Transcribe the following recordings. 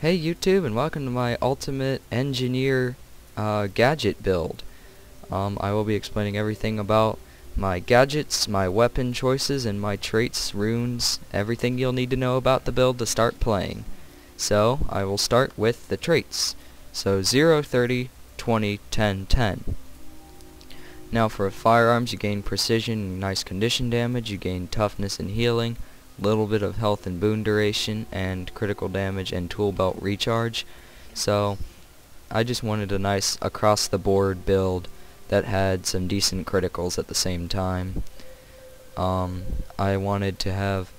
Hey YouTube, and welcome to my Ultimate Engineer Gadget build. I will be explaining everything about my gadgets, my weapon choices, and my traits, runes, everything you'll need to know about the build to start playing. So, I will start with the traits. So 0, 30, 20, 10, 10. Now for firearms, you gain precision and nice condition damage, you gain toughness and healing, little bit of health and boon duration, and critical damage and tool belt recharge. So I just wanted a nice across the board build that had some decent criticals at the same time. I wanted to have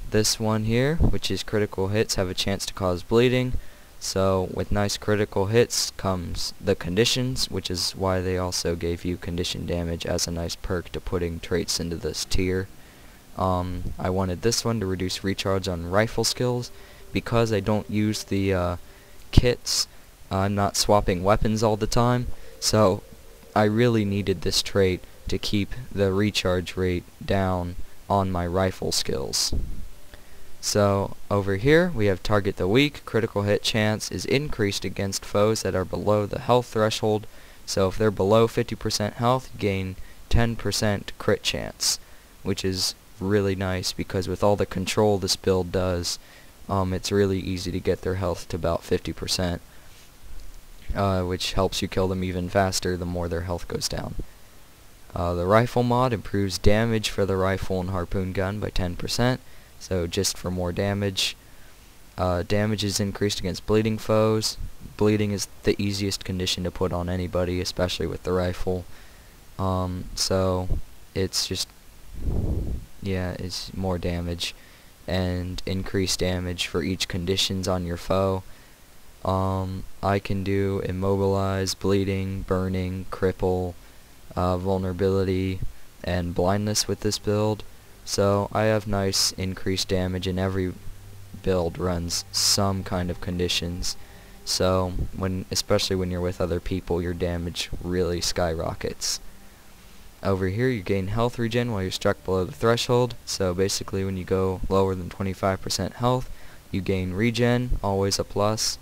this one here, which is critical hits have a chance to cause bleeding. So with nice critical hits comes the conditions, which is why they also gave you condition damage as a nice perk to putting traits into this tier. I wanted this one to reduce recharge on rifle skills. Because I don't use the kits, I'm not swapping weapons all the time, so I really needed this trait to keep the recharge rate down on my rifle skills. So over here we have target the weak. Critical hit chance is increased against foes that are below the health threshold. So if they're below 50% health, you gain 10% crit chance, which is really nice because with all the control this build does, it's really easy to get their health to about 50%, which helps you kill them even faster the more their health goes down. The rifle mod improves damage for the rifle and harpoon gun by 10%, so just for more damage. Damage is increased against bleeding foes. Bleeding is the easiest condition to put on anybody, especially with the rifle. So it's just, yeah, it's more damage and increased damage for each conditions on your foe. I can do immobilize, bleeding, burning, cripple, vulnerability, and blindness with this build. So I have nice increased damage, and every build runs some kind of conditions. So especially when you're with other people, your damage really skyrockets. Over here you gain health regen while you're struck below the threshold. So basically when you go lower than 25% health, you gain regen, always a plus.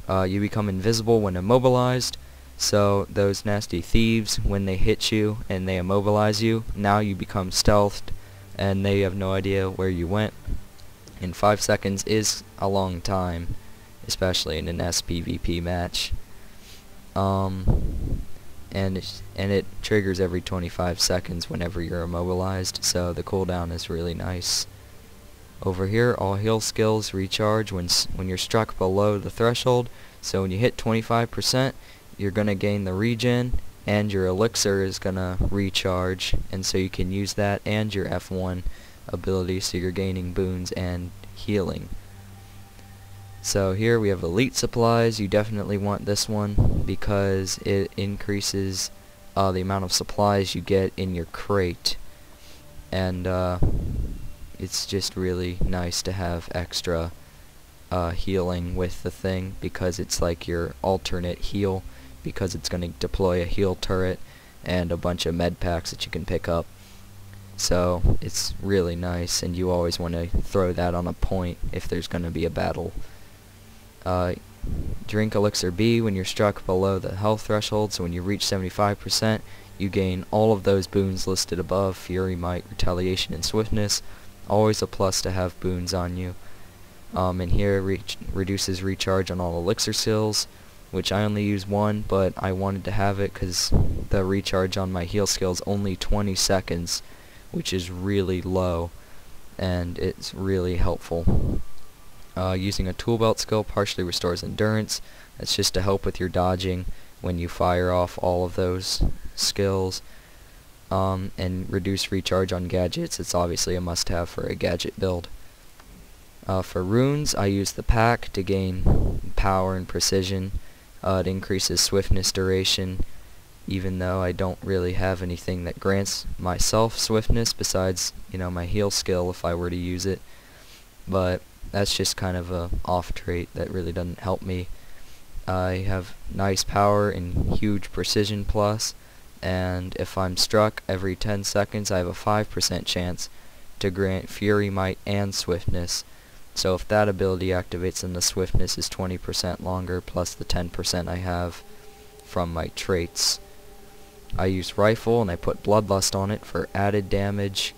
You become invisible when immobilized. So those nasty thieves, when they hit you and they immobilize you, now you become stealthed and they have no idea where you went. And 5 seconds is a long time, especially in an SPVP match. And it triggers every 25 seconds whenever you're immobilized, so the cooldown is really nice. Over here, all heal skills recharge when you're struck below the threshold, so when you hit 25%, you're going to gain the regen, and your elixir is going to recharge, and so you can use that and your F1 ability, so you're gaining boons and healing. So here we have elite supplies. You definitely want this one because it increases the amount of supplies you get in your crate, and it's just really nice to have extra healing with the thing because it's like your alternate heal, because it's going to deploy a heal turret and a bunch of med packs that you can pick up. So it's really nice, and you always want to throw that on a point if there's going to be a battle. Drink Elixir B when you're struck below the health threshold, so when you reach 75%, you gain all of those boons listed above: Fury, Might, Retaliation, and Swiftness. Always a plus to have boons on you. And here reduces recharge on all Elixir skills, which I only use one, but I wanted to have it because the recharge on my heal skill is only 20 seconds, which is really low, and it's really helpful. Using a tool belt skill partially restores endurance. That's just to help with your dodging when you fire off all of those skills. And reduce recharge on gadgets. It's obviously a must-have for a gadget build. For runes, I use the pack to gain power and precision. It increases swiftness duration, even though I don't really have anything that grants myself swiftness besides, my heal skill if I were to use it. But that's just kind of a off trait that really doesn't help me. I have nice power and huge precision plus, and if I'm struck every 10 seconds I have a 5% chance to grant Fury, Might, and Swiftness, So if that ability activates, then the swiftness is 20% longer plus the 10% I have from my traits. I use rifle and I put bloodlust on it for added damage.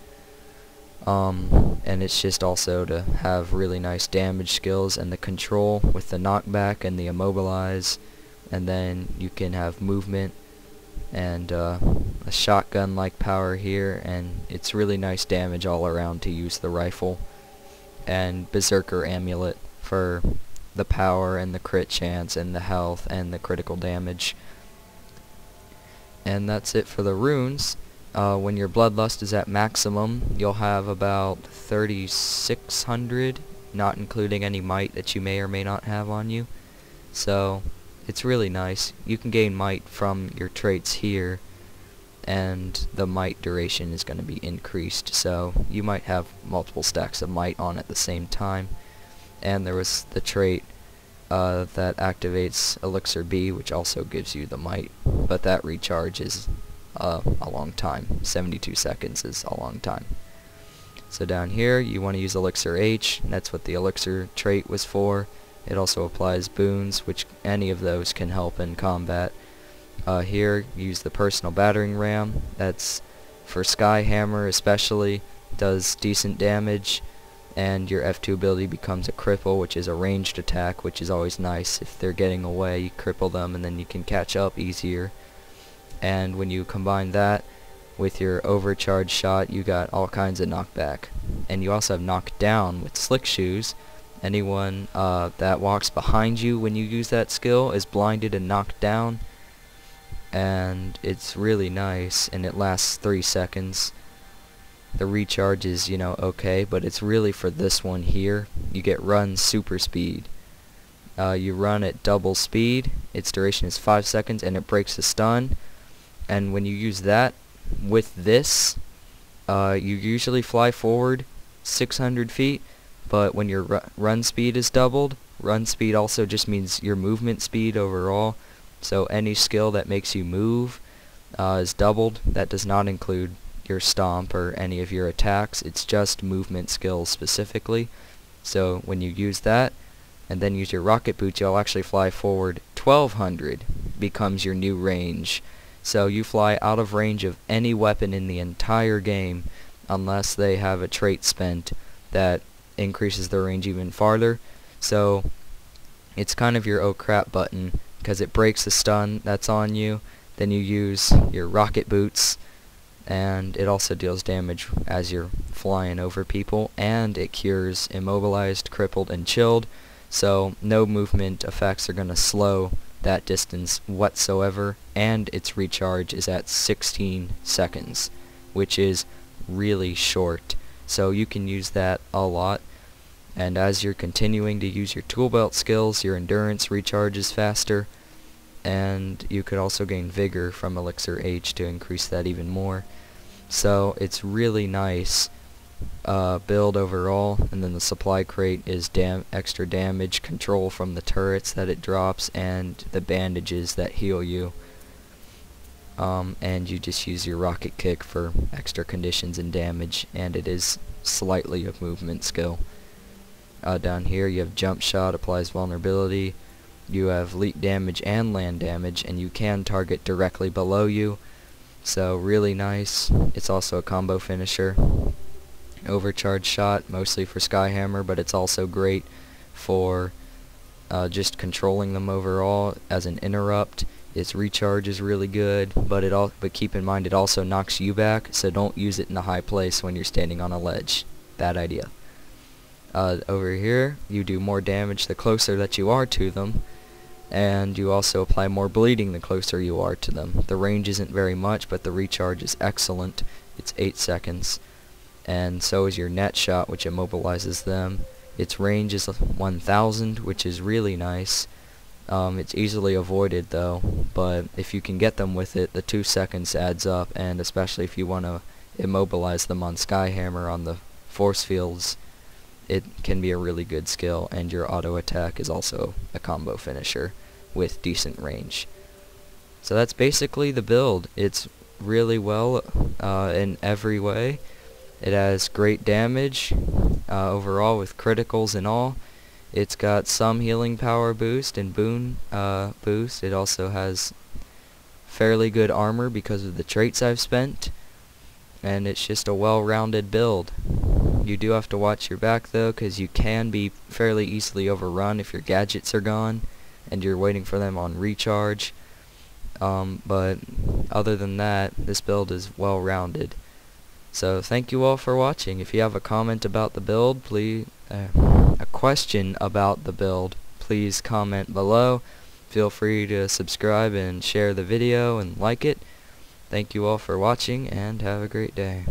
And it's just also to have really nice damage skills and the control with the knockback and the immobilize, and then you can have movement and a shotgun like power here, and it's really nice damage all around to use the rifle. And berserker amulet for the power and the crit chance and the health and the critical damage. And that's it for the runes. When your bloodlust is at maximum, you'll have about 3,600, not including any might that you may or may not have on you. So it's really nice. You can gain might from your traits here, and the might duration is going to be increased, so you might have multiple stacks of might on at the same time. And there was the trait that activates Elixir B, which also gives you the might, but that recharge is a long time. 72 seconds is a long time. So down here you want to use Elixir H. That's what the Elixir trait was for. It also applies boons, which any of those can help in combat. Here use the personal battering ram. That's for Skyhammer especially, does decent damage, and your F2 ability becomes a cripple, which is a ranged attack, which is always nice. If they're getting away, you cripple them and then you can catch up easier. And when you combine that with your overcharge shot, you got all kinds of knockback. And you also have knockdown with slick shoes. Anyone that walks behind you when you use that skill is blinded and knocked down, and it's really nice, and it lasts 3 seconds. The recharge is, okay, but it's really for this one here. You get run super speed. You run at double speed, its duration is 5 seconds, and it breaks the stun. And when you use that with this, you usually fly forward 600 feet, but when your run speed is doubled, run speed also just means your movement speed overall. So any skill that makes you move is doubled. That does not include your stomp or any of your attacks. It's just movement skills specifically. So when you use that and then use your rocket boots, you'll actually fly forward 1200, becomes your new range. So you fly out of range of any weapon in the entire game unless they have a trait spent that increases their range even farther. So it's kind of your oh crap button, because it breaks the stun that's on you. Then you use your rocket boots, and it also deals damage as you're flying over people, and it cures immobilized, crippled, and chilled. So no movement effects are going to slow that distance whatsoever, and its recharge is at 16 seconds, which is really short. So you can use that a lot, and as you're continuing to use your tool belt skills, your endurance recharges faster, and you could also gain vigor from Elixir H to increase that even more. So it's really nice build overall. And then the supply crate is extra damage control from the turrets that it drops, and the bandages that heal you. And you just use your rocket kick for extra conditions and damage, and it is slightly a movement skill. Down here you have jump shot, applies vulnerability. You have leak damage and land damage, and you can target directly below you. So really nice. It's also a combo finisher. Overcharge shot, mostly for Skyhammer, but it's also great for just controlling them overall as an interrupt. Its recharge is really good, but keep in mind it also knocks you back, so don't use it in a high place when you're standing on a ledge. Bad idea. Over here, you do more damage the closer that you are to them, and you also apply more bleeding the closer you are to them. The range isn't very much, but the recharge is excellent. It's 8 seconds. And so is your net shot, which immobilizes them. Its range is 1000, which is really nice. It's easily avoided though, but if you can get them with it, the 2 seconds adds up, and especially if you want to immobilize them on Skyhammer on the force fields, it can be a really good skill. And your auto attack is also a combo finisher with decent range. So that's basically the build. It's really well in every way. It has great damage, overall with criticals and all. It's got some healing power boost and boon boost. It also has fairly good armor because of the traits I've spent, and it's just a well-rounded build. You do have to watch your back though, because you can be fairly easily overrun if your gadgets are gone and you're waiting for them on recharge. But other than that, this build is well-rounded. So thank you all for watching. If you have a comment about the build, please a question about the build, please comment below. Feel free to subscribe and share the video and like it. Thank you all for watching, and have a great day.